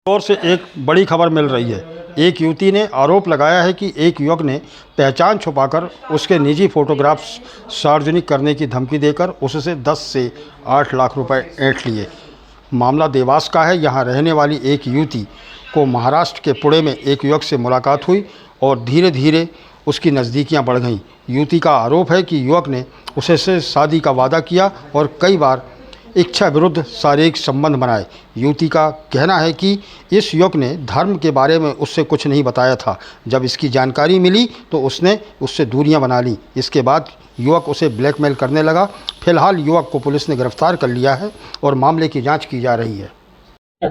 और से एक बड़ी खबर मिल रही है। एक युवती ने आरोप लगाया है कि एक युवक ने पहचान छुपाकर उसके निजी फोटोग्राफ्स सार्वजनिक करने की धमकी देकर उससे 10 से 8 लाख रुपए ऐंठ लिए। मामला देवास का है। यहाँ रहने वाली एक युवती को महाराष्ट्र के पुणे में एक युवक से मुलाकात हुई और धीरे धीरे उसकी नज़दीकियाँ बढ़ गईं। युवती का आरोप है कि युवक ने उससे शादी का वादा किया और कई बार इच्छा विरुद्ध शारीरिक संबंध बनाए। युवती का कहना है कि इस युवक ने धर्म के बारे में उससे कुछ नहीं बताया था। जब इसकी जानकारी मिली तो उसने उससे दूरियां बना ली। इसके बाद युवक उसे ब्लैकमेल करने लगा। फिलहाल युवक को पुलिस ने गिरफ्तार कर लिया है और मामले की जांच की जा रही है। ये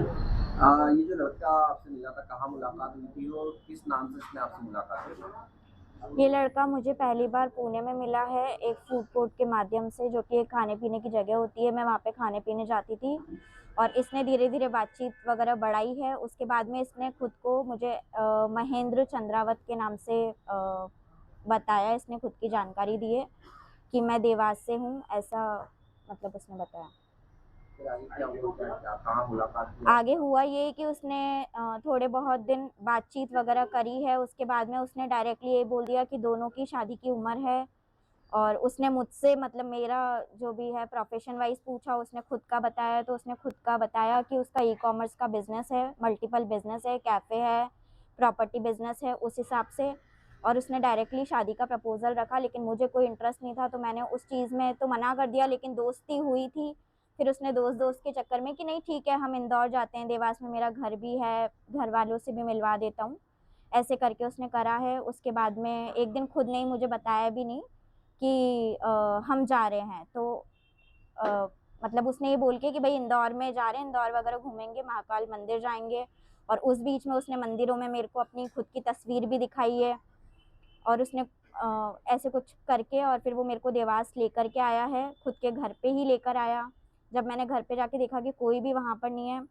जो लड़का आपसे मिला था, कहाँ मुलाकात हुई थी और किस नाम से इसने आपसे मुलाकात की? ये लड़का मुझे पहली बार पुणे में मिला है एक फूड कोर्ट के माध्यम से, जो कि एक खाने पीने की जगह होती है। मैं वहाँ पे खाने पीने जाती थी और इसने धीरे धीरे बातचीत वगैरह बढ़ाई है। उसके बाद में इसने खुद को मुझे महेंद्र चंद्रावत के नाम से बताया। इसने खुद की जानकारी दी है कि मैं देवास से हूँ, ऐसा मतलब उसने बताया। फिर आगे क्या हुआ, कहाँ मुलाकात हुई? आगे हुआ ये कि उसने थोड़े बहुत दिन बातचीत वगैरह करी है। उसके बाद में उसने डायरेक्टली ये बोल दिया कि दोनों की शादी की उम्र है। और उसने मुझसे मतलब मेरा जो भी है प्रोफेशन वाइज पूछा। उसने खुद का बताया, तो उसने खुद का बताया कि उसका ई-कॉमर्स का बिजनेस है, मल्टीपल बिजनेस है, कैफ़े है, प्रॉपर्टी बिजनेस है, उस हिसाब से। और उसने डायरेक्टली शादी का प्रपोजल रखा, लेकिन मुझे कोई इंटरेस्ट नहीं था, तो मैंने उस चीज़ में तो मना कर दिया। लेकिन दोस्ती हुई थी। फिर उसने दोस्त दोस्त के चक्कर में कि नहीं ठीक है, हम इंदौर जाते हैं, देवास में मेरा घर भी है, घर वालों से भी मिलवा देता हूँ, ऐसे करके उसने करा है। उसके बाद में एक दिन खुद ने ही मुझे बताया भी नहीं कि हम जा रहे हैं। तो अ, मतलब उसने ये बोल के कि भाई इंदौर में जा रहे हैं, इंदौर वगैरह घूमेंगे, महाकाल मंदिर जाएंगे। और उस बीच में उसने मंदिरों में मेरे को अपनी खुद की तस्वीर भी दिखाई है। और उसने ऐसे कुछ करके और फिर वो मेरे को देवास लेकर के आया है, खुद के घर पे ही लेकर आया। जब मैंने घर पे जाके देखा कि कोई भी वहाँ पर नहीं है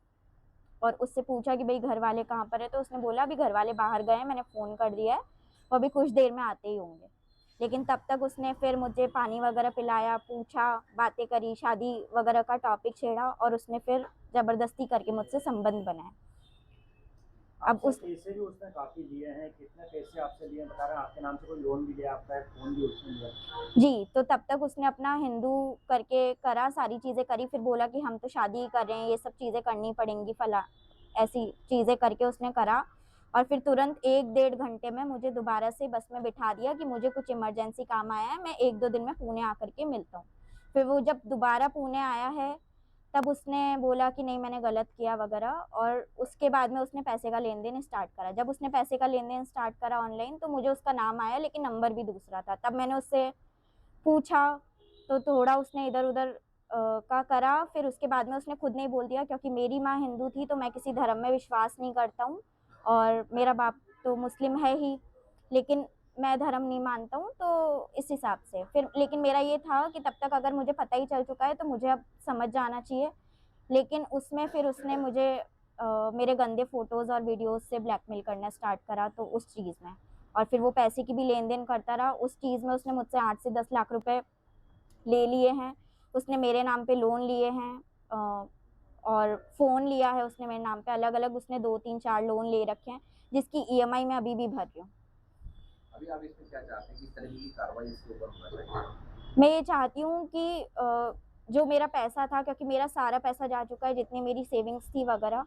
और उससे पूछा कि भाई घर वाले कहाँ पर है, तो उसने बोला अभी घर वाले बाहर गए हैं, मैंने फ़ोन कर दिया है, वो अभी कुछ देर में आते ही होंगे। लेकिन तब तक उसने फिर मुझे पानी वगैरह पिलाया, पूछा, बातें करी, शादी वगैरह का टॉपिक छेड़ा और उसने फिर ज़बरदस्ती करके मुझसे संबंध बनाए। अब आपसे उस पैसे भी उसने काफ़ी लिए हैं, कितने पैसे आपसे लिए बता रहे हैं? आपके नाम से कोई लोन भी लिया, आपका एक फ़ोन भी उसने लिया? जी, तो तब तक उसने अपना हिंदू करके करा, सारी चीज़ें करी, फिर बोला कि हम तो शादी ही कर रहे हैं, ये सब चीज़ें करनी पड़ेंगी, फला ऐसी चीज़ें करके उसने करा। और फिर तुरंत 1 डेढ़ घंटे में मुझे दोबारा से बस में बिठा दिया कि मुझे कुछ इमरजेंसी काम आया है, मैं 1-2 दिन में पुणे आकर के मिलता हूँ। फिर वो जब दोबारा पुणे आया है, तब उसने बोला कि नहीं मैंने गलत किया वगैरह। और उसके बाद में उसने पैसे का लेन-देन स्टार्ट करा। जब उसने पैसे का लेन-देन स्टार्ट करा ऑनलाइन, तो मुझे उसका नाम आया, लेकिन नंबर भी दूसरा था। तब मैंने उससे पूछा, तो थोड़ा उसने इधर-उधर का करा। फिर उसके बाद में उसने खुद ने ही बोल दिया, क्योंकि मेरी माँ हिंदू थी, तो मैं किसी धर्म में विश्वास नहीं करता हूँ और मेरा बाप तो मुस्लिम है ही, लेकिन मैं धर्म नहीं मानता हूँ, तो इस हिसाब से। फिर लेकिन मेरा ये था कि तब तक अगर मुझे पता ही चल चुका है, तो मुझे अब समझ जाना चाहिए। लेकिन उसमें फिर उसने मुझे मेरे गंदे फ़ोटोज़ और वीडियोज़ से ब्लैकमेल करना स्टार्ट करा, तो उस चीज़ में। और फिर वो पैसे की भी लेन-देन करता रहा। उस चीज़ में उसने मुझसे 8 से 10 लाख रुपए ले लिए हैं। उसने मेरे नाम पे लोन लिए हैं और फ़ोन लिया है उसने मेरे नाम पे, अलग-अलग उसने 2, 3, 4 लोन ले रखे हैं, जिसकी ईएमआई मैं अभी भी भर रही हूँ। अभी आप इसमें क्या चाहते हैं, किस तरीके की कार्रवाई इसके ऊपर होना चाहिए? मैं ये चाहती हूँ कि जो मेरा पैसा था, क्योंकि मेरा सारा पैसा जा चुका है, जितनी मेरी सेविंग्स थी वगैरह।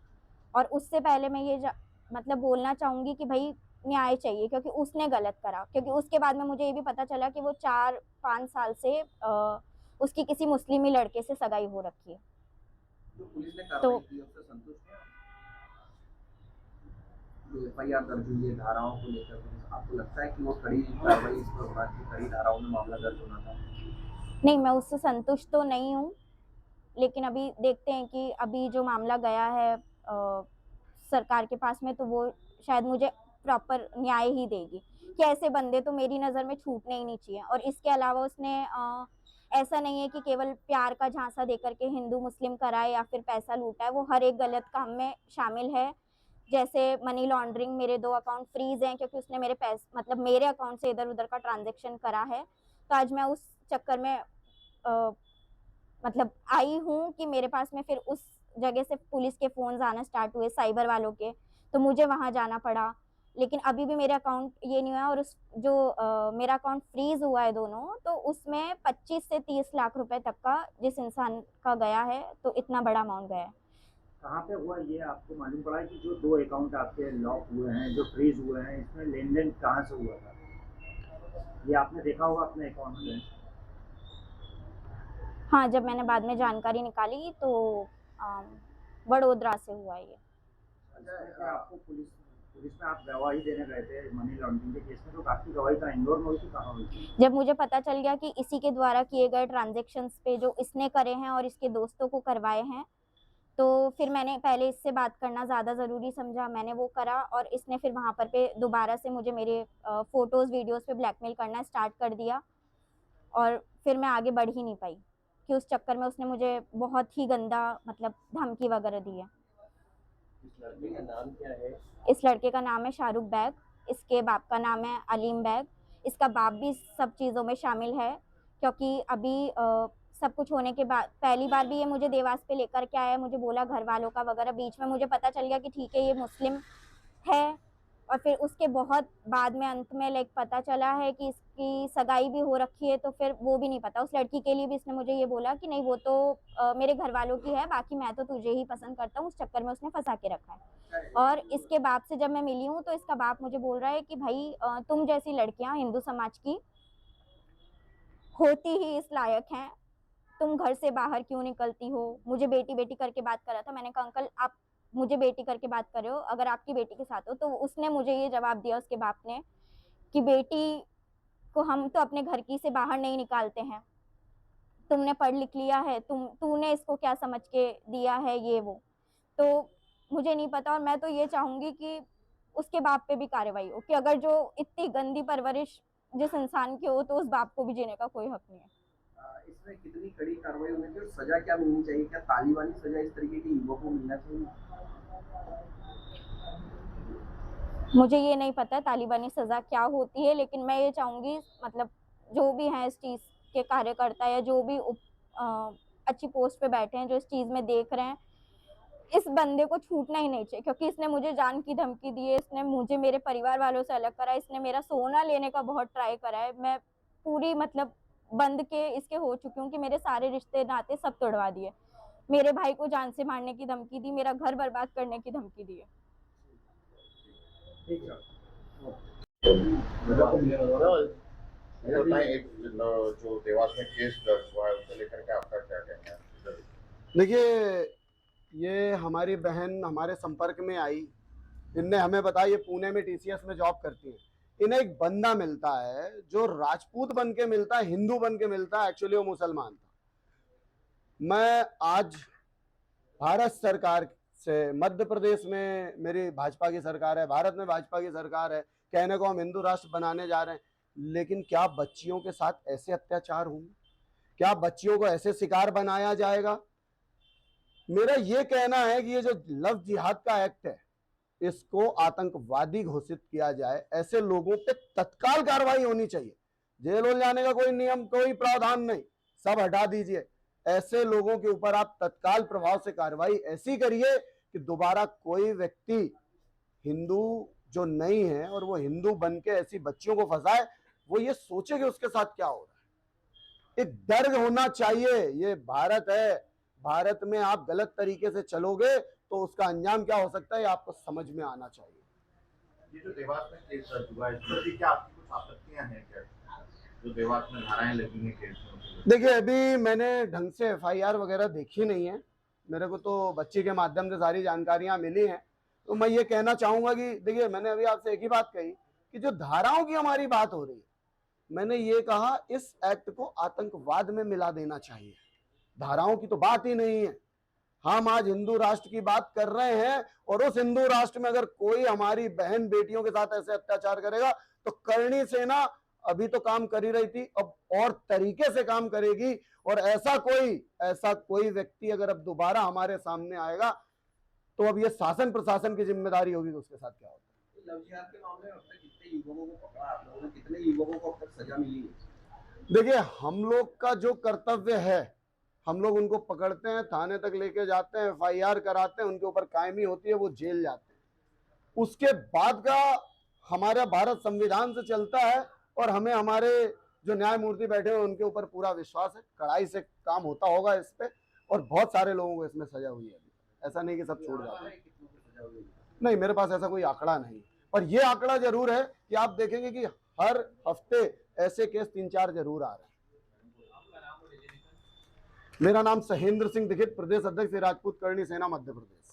और उससे पहले मैं ये मतलब बोलना चाहूँगी कि भई न्याय चाहिए, क्योंकि उसने गलत करा। क्योंकि उसके बाद में मुझे ये भी पता चला कि वो 4-5 साल से उसकी किसी मुस्लिम ही लड़के से सगाई हो रखी है। जो पुलिस ने तो कार्रवाई की है, उससे संतुष्ट हैं? जो एफआईआर दर्ज हुई है धाराओं को लेकर, तो आपको लगता है कि वो कड़ी कार्रवाई इस पर होना चाहिए, कड़ी धाराओं में मामला दर्ज होना था? नहीं, मैं उससे संतुष्ट तो नहीं हूँ, लेकिन अभी देखते हैं कि अभी जो मामला गया है सरकार के पास में, तो वो शायद मुझे प्रॉपर न्याय ही देगी कि ऐसे बंदे तो मेरी नज़र में छूटने ही नहीं चाहिए। और इसके अलावा उसने ऐसा नहीं है कि केवल प्यार का झांसा देकर के हिंदू मुस्लिम कराए या फिर पैसा लूटा है, वो हर एक गलत काम में शामिल है। जैसे मनी लॉन्ड्रिंग, मेरे 2 अकाउंट फ्रीज़ हैं, क्योंकि उसने मेरे मतलब मेरे अकाउंट से इधर-उधर का ट्रांज़ैक्शन करा है। तो आज मैं उस चक्कर में मतलब आई हूँ कि मेरे पास में फिर उस जगह से पुलिस के फ़ोन्स आना स्टार्ट हुए, साइबर वालों के, तो मुझे वहाँ जाना पड़ा। लेकिन अभी भी मेरा अकाउंट ये नहीं हुआ, और उस जो मेरा अकाउंट फ्रीज़ हुआ है दोनों, तो उसमें 25 से 30 लाख रुपए तक का जिस इंसान का गया है, तो इतना बड़ा अमाउंट गया है। कहाँ पे हुआ ये आपको मालूम पड़ा है कि जो 2 अकाउंट आपके लॉक हुए हैं, जो फ्रीज हुए हैं, इसमें लेन-देन कहाँ से हुआ था? ये आपने देखा होगा अपने अकाउंट में। हाँ, जब मैंने बाद में जानकारी निकाली तो वडोदरा से हुआ ये। इसमें क्या आपको पुलिस पुलिस में आप गवाही देने गए थे मनी लॉन्ड्रिंग के केस में, तो आपकी गवाही कहाँ इंदौर में हुई थी, कहाँ हुई थी? जब मुझे पता चल गया कि इसी के द्वारा किए गए ट्रांज़ैक्शंस पे जो इसने करे हैं और इसके दोस्तों को करवाए हैं, तो फिर मैंने पहले इससे बात करना ज़्यादा ज़रूरी समझा, मैंने वो करा, और इसने फिर वहाँ पर पे दोबारा से मुझे मेरे फ़ोटोज़, वीडियोज़ पे ब्लैकमेल करना स्टार्ट कर दिया, और फिर मैं आगे बढ़ ही नहीं पाई कि उस चक्कर में उसने मुझे बहुत ही गंदा मतलब धमकी वगैरह दी है। इस लड़के का नाम क्या है? इस लड़के का नाम है शाहरुख बैग, इसके बाप का नाम है अलीम बैग। इसका बाप भी सब चीज़ों में शामिल है, क्योंकि अभी सब कुछ होने के बाद पहली बार भी ये मुझे देवास पे लेकर के आया, मुझे बोला घर वालों का वगैरह, बीच में मुझे पता चल गया कि ठीक है ये मुस्लिम है, और फिर उसके बहुत बाद में अंत में लाइक पता चला है कि इसकी सगाई भी हो रखी है, तो फिर वो भी नहीं पता। उस लड़की के लिए भी इसने मुझे ये बोला कि नहीं वो तो मेरे घर वालों की है, बाकी मैं तो तुझे ही पसंद करता हूँ, उस चक्कर में उसने फंसा के रखा है। और इसके बाप से जब मैं मिली हूँ तो इसका बाप मुझे बोल रहा है कि भाई तुम जैसी लड़कियां हिंदू समाज की होती ही इस लायक हैं, तुम घर से बाहर क्यों निकलती हो। मुझे बेटी बेटी करके बात कर रहा था, मैंने कहा अंकल आप मुझे बेटी करके बात कर रहे हो, अगर आपकी बेटी के साथ हो। तो उसने मुझे ये जवाब दिया उसके बाप ने कि बेटी को हम तो अपने घर की से बाहर नहीं निकालते हैं, तुमने पढ़ लिख लिया है, तूने इसको क्या समझ के दिया है ये वो। तो मुझे नहीं पता, और मैं तो ये चाहूंगी कि उसके बाप पे भी कार्रवाई हो, कि अगर जो इतनी गंदी परवरिश जिस इंसान की हो, तो उस बाप को भी जीने का कोई हक नहीं है। इसमें कितनी कड़ी कार्रवाई होनी चाहिए और सजा क्या मिलनी चाहिए? क्या तालिबानी सजा इस तरीके के युवक को मिलना चाहिए? मुझे ये नहीं पता तालिबानी सज़ा क्या होती है, लेकिन मैं ये चाहूँगी मतलब जो भी हैं इस चीज़ के कार्यकर्ता, या जो भी अच्छी पोस्ट पे बैठे हैं, जो इस चीज़ में देख रहे हैं, इस बंदे को छूटना ही नहीं चाहिए, क्योंकि इसने मुझे जान की धमकी दी है, इसने मुझे मेरे परिवार वालों से अलग करा है, इसने मेरा सोना लेने का बहुत ट्राई करा है। मैं पूरी मतलब बंद के इसके हो चुकी हूँ कि मेरे सारे रिश्ते नाते सब तोड़वा दिए। मेरे भाई को जान से मारने की धमकी दी, मेरा घर बर्बाद करने की धमकी दी है। ठीक है। ये बताएं, एक जो देवास में केस दर्ज हुआ है उसे लेकर के आपका क्या कहना है? देखिए, ये हमारी बहन हमारे संपर्क में आई, इनने हमें बताया ये पुणे में टीसीएस में जॉब करती है। इन्हें एक बंदा मिलता है जो राजपूत बन के मिलता है, हिंदू बन के मिलता है, एक्चुअली वो मुसलमान था। मैं आज भारत सरकार से, मध्य प्रदेश में मेरी भाजपा की सरकार है, भारत में भाजपा की सरकार है, कहने को हम हिंदू राष्ट्र बनाने जा रहे हैं, लेकिन क्या बच्चियों के साथ ऐसे अत्याचार होंगे? क्या बच्चियों को ऐसे शिकार बनाया जाएगा? मेरा ये कहना है कि ये जो लव जिहाद का एक्ट है, इसको आतंकवादी घोषित किया जाए। ऐसे लोगों पे तत्काल कार्रवाई होनी चाहिए। जेल हो जाने का कोई नियम, कोई प्रावधान नहीं, सब हटा दीजिए। ऐसे लोगों के ऊपर आप तत्काल प्रभाव से कार्रवाई ऐसी करिए कि दोबारा कोई व्यक्ति हिंदू जो नहीं है और वो हिंदू बन के ऐसी बच्चियों को फंसाए, वो ये सोचे कि उसके साथ क्या हो रहा है। एक डर होना चाहिए। ये भारत है, भारत में आप गलत तरीके से चलोगे तो उसका अंजाम क्या हो सकता है, ये आपको समझ में आना चाहिए। ये जो देवास में केस दर्ज हुआ है इसमें भी क्या आपकी कुछ आपत्तियां हैं क्या, जो देवास में धाराएं लगी हैं केस में? देखिए, अभी मैंने ढंग से एफआईआर वगैरह देखी नहीं है, मेरे को तो बच्ची के माध्यम से सारी जानकारियां मिली हैं। तो मैं ये कहना चाहूंगा कि देखिए, मैंने अभी आपसे एक ही बात कही कि जो धाराओं की हमारी बात हो रही है, मैंने ये कहा इस एक्ट को आतंकवाद में मिला देना चाहिए। धाराओं की तो बात ही नहीं है। हम आज हिंदू राष्ट्र की बात कर रहे हैं, और उस हिंदू राष्ट्र में अगर कोई हमारी बहन बेटियों के साथ ऐसे अत्याचार करेगा तो करणी सेना अभी तो काम कर ही रही थी, अब और तरीके से काम करेगी। और ऐसा कोई व्यक्ति अगर अब दोबारा हमारे सामने आएगा तो अब ये शासन प्रशासन की जिम्मेदारी होगी कि उसके साथ क्या होता है। लव जिहाद के मामले में अब तक कितने युवकों को पकड़ा आप लोगों ने? कितने युवकों को अब तक सजा मिली है? देखिए, हम लोग का जो कर्तव्य है हम लोग उनको पकड़ते हैं, थाने तक लेके जाते हैं, FIR कराते हैं, उनके ऊपर कायमी होती है, वो जेल जाते हैं। उसके बाद का हमारा भारत संविधान से चलता है और हमें हमारे जो न्यायमूर्ति बैठे हैं उनके ऊपर पूरा विश्वास है। कड़ाई से काम होता होगा इस पे, और बहुत सारे लोगों को इसमें सजा हुई है अभी। ऐसा नहीं कि सब छूट जाते हैं। कितनों की सजा हुई है? नहीं, मेरे पास ऐसा कोई आंकड़ा नहीं, पर ये आंकड़ा जरूर है कि आप देखेंगे कि हर हफ्ते ऐसे केस 3-4 जरूर आ रहे हैं। मेरा नाम सहेंद्र सिंह दीक्षित, प्रदेश अध्यक्ष राजपूत करणी सेना मध्य प्रदेश।